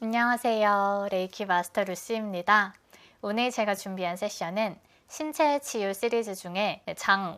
안녕하세요. 레이키 마스터 루시입니다. 오늘 제가 준비한 세션은 신체 치유 시리즈 중에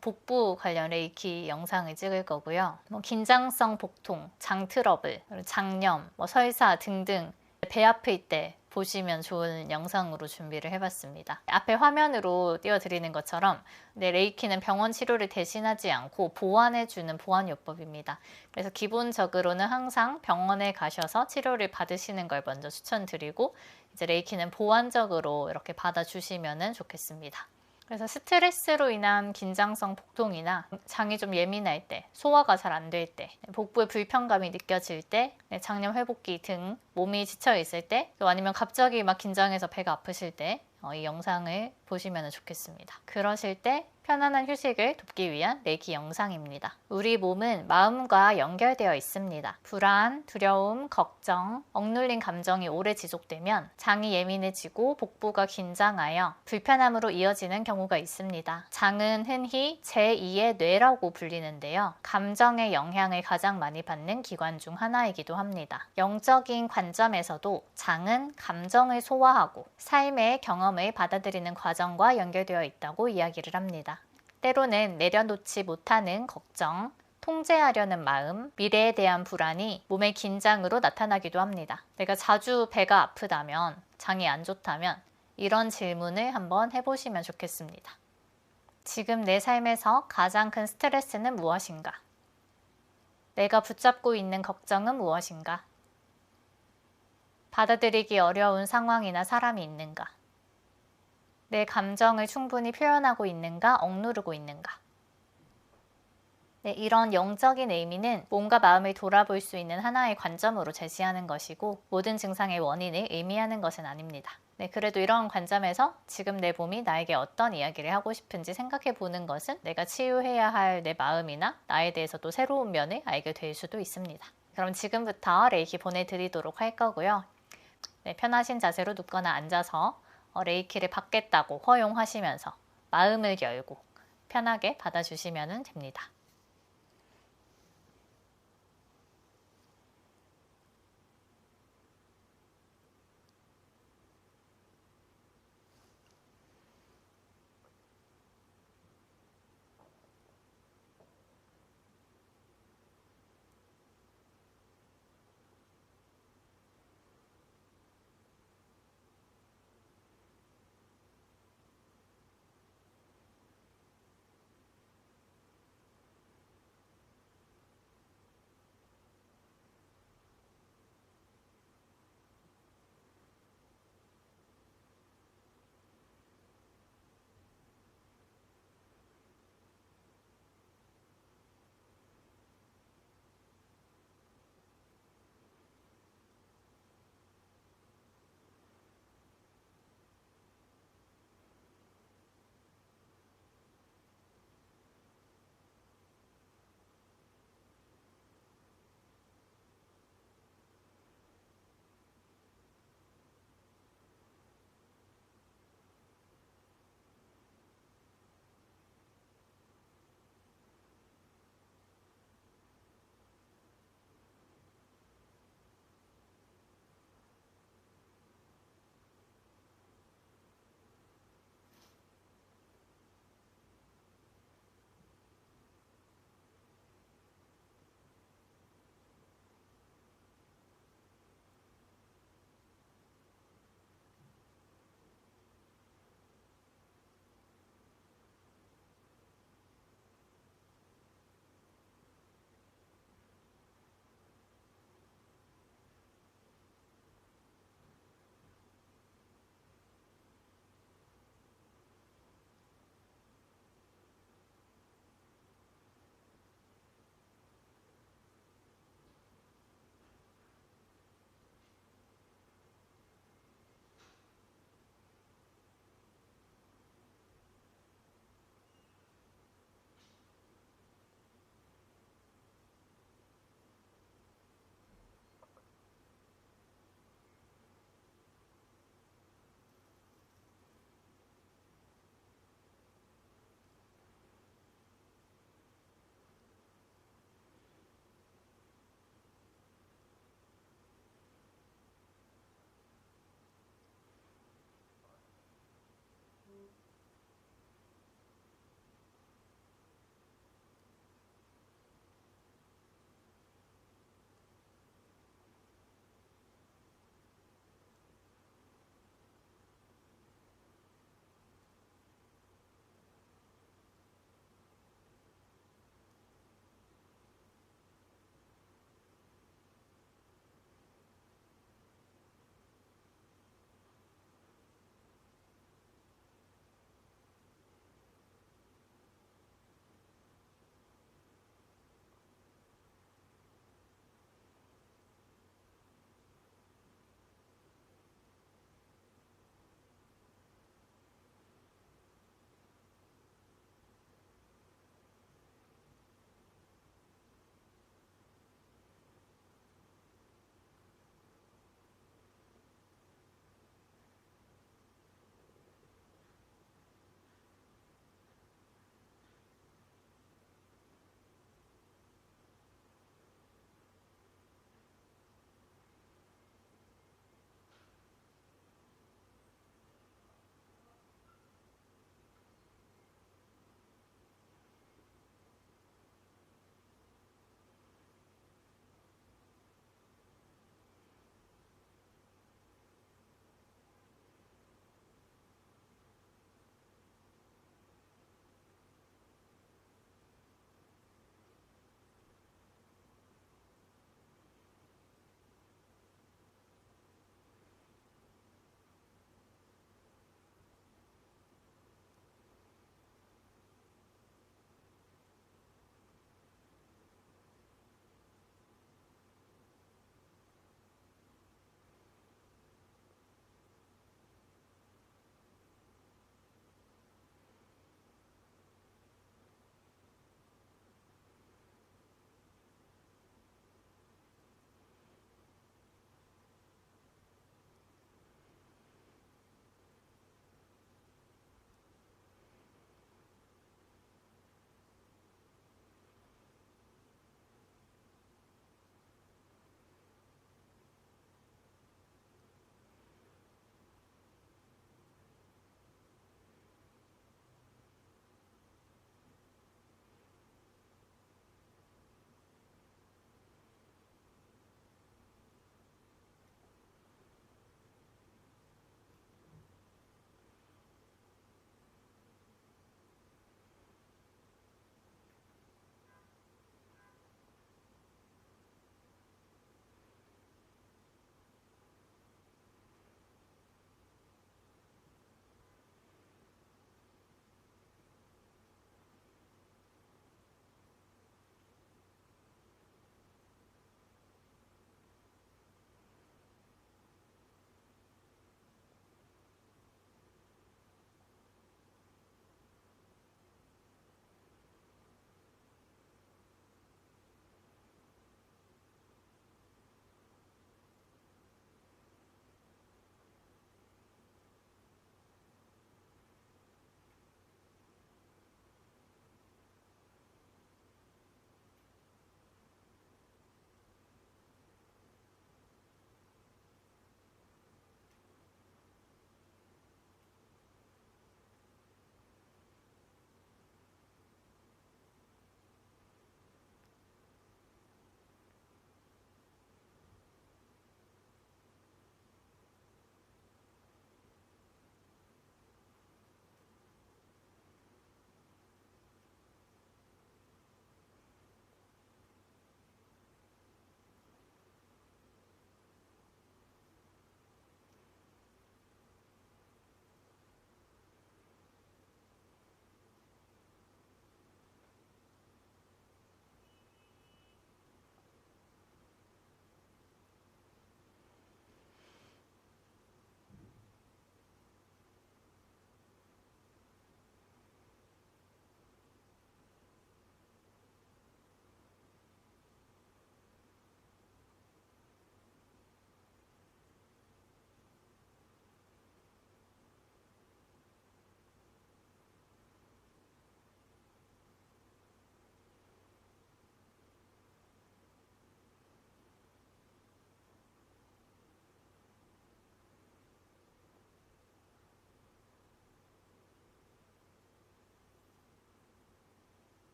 복부 관련 레이키 영상을 찍을 거고요. 긴장성 복통, 장 트러블, 장염, 설사 등등 배 아플 때 보시면 좋은 영상으로 준비를 해봤습니다. 앞에 화면으로 띄워드리는 것처럼 레이키는 병원 치료를 대신하지 않고 보완해주는 보완요법입니다. 그래서 기본적으로는 항상 병원에 가셔서 치료를 받으시는 걸 먼저 추천드리고 이제 레이키는 보완적으로 이렇게 받아주시면 좋겠습니다. 그래서 스트레스로 인한 긴장성 복통이나 장이 좀 예민할 때, 소화가 잘 안 될 때, 복부에 불편감이 느껴질 때, 장염 회복기 등 몸이 지쳐 있을 때, 또 아니면 갑자기 막 긴장해서 배가 아프실 때 이 영상을 보시면 좋겠습니다. 그러실 때 편안한 휴식을 돕기 위한 레이키 영상입니다. 우리 몸은 마음과 연결되어 있습니다. 불안, 두려움, 걱정, 억눌린 감정이 오래 지속되면 장이 예민해지고 복부가 긴장하여 불편함으로 이어지는 경우가 있습니다. 장은 흔히 제2의 뇌라고 불리는데요. 감정의 영향을 가장 많이 받는 기관 중 하나이기도 합니다. 영적인 관점에서도 장은 감정을 소화하고 삶의 경험을 받아들이는 과정과 연결되어 있다고 이야기를 합니다. 때로는 내려놓지 못하는 걱정, 통제하려는 마음, 미래에 대한 불안이 몸의 긴장으로 나타나기도 합니다. 내가 자주 배가 아프다면, 장이 안 좋다면 이런 질문을 한번 해보시면 좋겠습니다. 지금 내 삶에서 가장 큰 스트레스는 무엇인가? 내가 붙잡고 있는 걱정은 무엇인가? 받아들이기 어려운 상황이나 사람이 있는가? 내 감정을 충분히 표현하고 있는가, 억누르고 있는가? 이런 영적인 의미는 몸과 마음을 돌아볼 수 있는 하나의 관점으로 제시하는 것이고 모든 증상의 원인을 의미하는 것은 아닙니다. 그래도 이런 관점에서 지금 내 몸이 나에게 어떤 이야기를 하고 싶은지 생각해 보는 것은 내가 치유해야 할 내 마음이나 나에 대해서 또 새로운 면을 알게 될 수도 있습니다. 그럼 지금부터 레이키 보내드리도록 할 거고요. 편하신 자세로 눕거나 앉아서 레이키를 받겠다고 허용하시면서 마음을 열고 편하게 받아주시면 됩니다.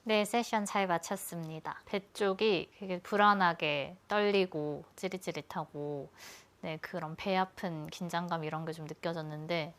네, 세션 잘 마쳤습니다. 배 쪽이 되게 불안하게 떨리고 찌릿찌릿하고 네, 그런 배 아픈 긴장감 이런 게 좀 느껴졌는데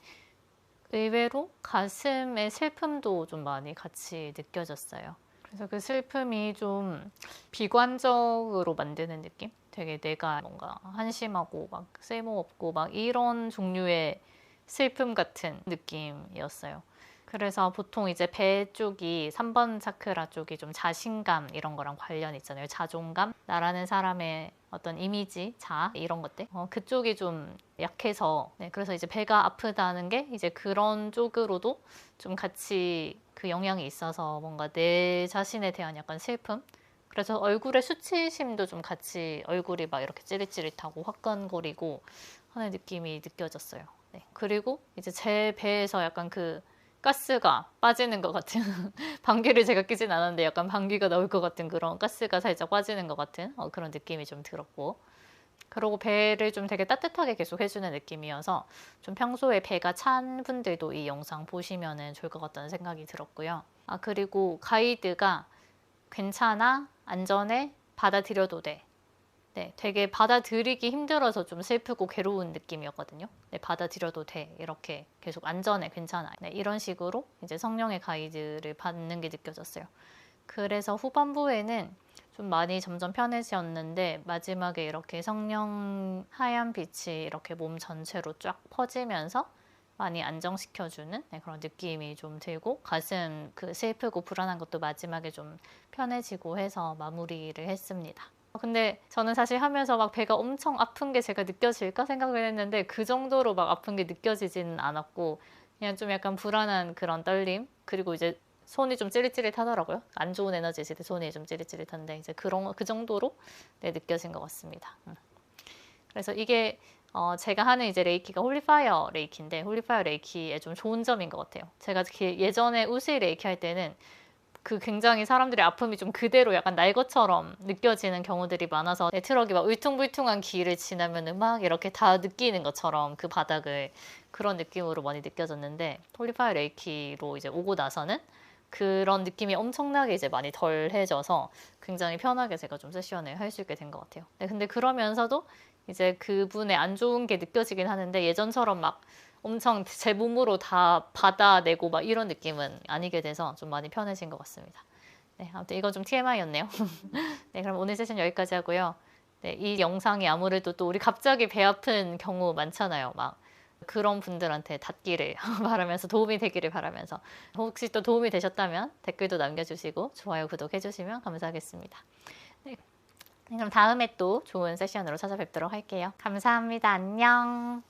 의외로 가슴의 슬픔도 좀 많이 같이 느껴졌어요. 그래서 그 슬픔이 좀 비관적으로 만드는 느낌? 되게 내가 뭔가 한심하고 막 쓸모없고 막 이런 종류의 슬픔 같은 느낌이었어요. 그래서 보통 이제 배 쪽이 3번 차크라 쪽이 좀 자신감 이런 거랑 관련 있잖아요. 자존감, 나라는 사람의 어떤 이미지, 자 이런 것들. 그쪽이 좀 약해서 네, 그래서 이제 배가 아프다는 게 이제 그런 쪽으로도 좀 같이 그 영향이 있어서 뭔가 내 자신에 대한 약간 슬픔. 그래서 얼굴에 수치심도 좀 같이 얼굴이 막 이렇게 찌릿찌릿하고 화끈거리고 하는 느낌이 느껴졌어요. 네. 그리고 이제 제 배에서 약간 그 가스가 빠지는 것 같은 방귀를 제가 끼진 않았는데 약간 방귀가 나올 것 같은 그런 가스가 살짝 빠지는 것 같은 그런 느낌이 좀 들었고 그리고 배를 좀 되게 따뜻하게 계속 해주는 느낌이어서 좀 평소에 배가 찬 분들도 이 영상 보시면 좋을 것 같다는 생각이 들었고요. 아 그리고 가이드가 괜찮아, 안전해, 받아들여도 돼. 네, 되게 받아들이기 힘들어서 좀 슬프고 괴로운 느낌이었거든요. 네, 받아들여도 돼. 이렇게 계속 안전해, 괜찮아. 네, 이런 식으로 이제 성령의 가이드를 받는 게 느껴졌어요. 그래서 후반부에는 좀 많이 점점 편해졌는데 마지막에 이렇게 성령 하얀 빛이 이렇게 몸 전체로 쫙 퍼지면서 많이 안정시켜주는 네, 그런 느낌이 좀 들고 가슴 그 슬프고 불안한 것도 마지막에 좀 편해지고 해서 마무리를 했습니다. 근데 저는 사실 하면서 막 배가 엄청 아픈 게 제가 느껴질까 생각을 했는데 그 정도로 막 아픈 게 느껴지지는 않았고 그냥 좀 약간 불안한 그런 떨림 그리고 이제 손이 좀 찌릿찌릿하더라고요. 안 좋은 에너지 있을 때 손이 좀 찌릿찌릿한데 이제 그 정도로 네, 느껴진 것 같습니다. 그래서 이게 제가 하는 이제 레이키가 홀리파이어 레이키인데 홀리파이어 레이키의 좀 좋은 점인 것 같아요. 제가 예전에 우스이 레이키 할 때는 그 굉장히 사람들의 아픔이 좀 그대로 약간 날 것처럼 느껴지는 경우들이 많아서 트럭이 막 울퉁불퉁한 길을 지나면 막 이렇게 다 느끼는 것처럼 그 바닥을 그런 느낌으로 많이 느껴졌는데 홀리파이어 레이키로 이제 오고 나서는 그런 느낌이 엄청나게 이제 많이 덜해져서 굉장히 편하게 제가 좀 세션을 할 수 있게 된 것 같아요. 네, 근데 그러면서도 이제 그분의 안 좋은 게 느껴지긴 하는데 예전처럼 막 엄청 제 몸으로 다 받아내고 막 이런 느낌은 아니게 돼서 좀 많이 편해진 것 같습니다. 네, 아무튼 이건 좀 TMI였네요. 네, 그럼 오늘 세션 여기까지 하고요. 네, 이 영상이 아무래도 또 우리 갑자기 배 아픈 경우 많잖아요. 막 그런 분들한테 닿기를 바라면서 도움이 되기를 바라면서 혹시 또 도움이 되셨다면 댓글도 남겨주시고 좋아요, 구독해주시면 감사하겠습니다. 네, 그럼 다음에 또 좋은 세션으로 찾아뵙도록 할게요. 감사합니다. 안녕.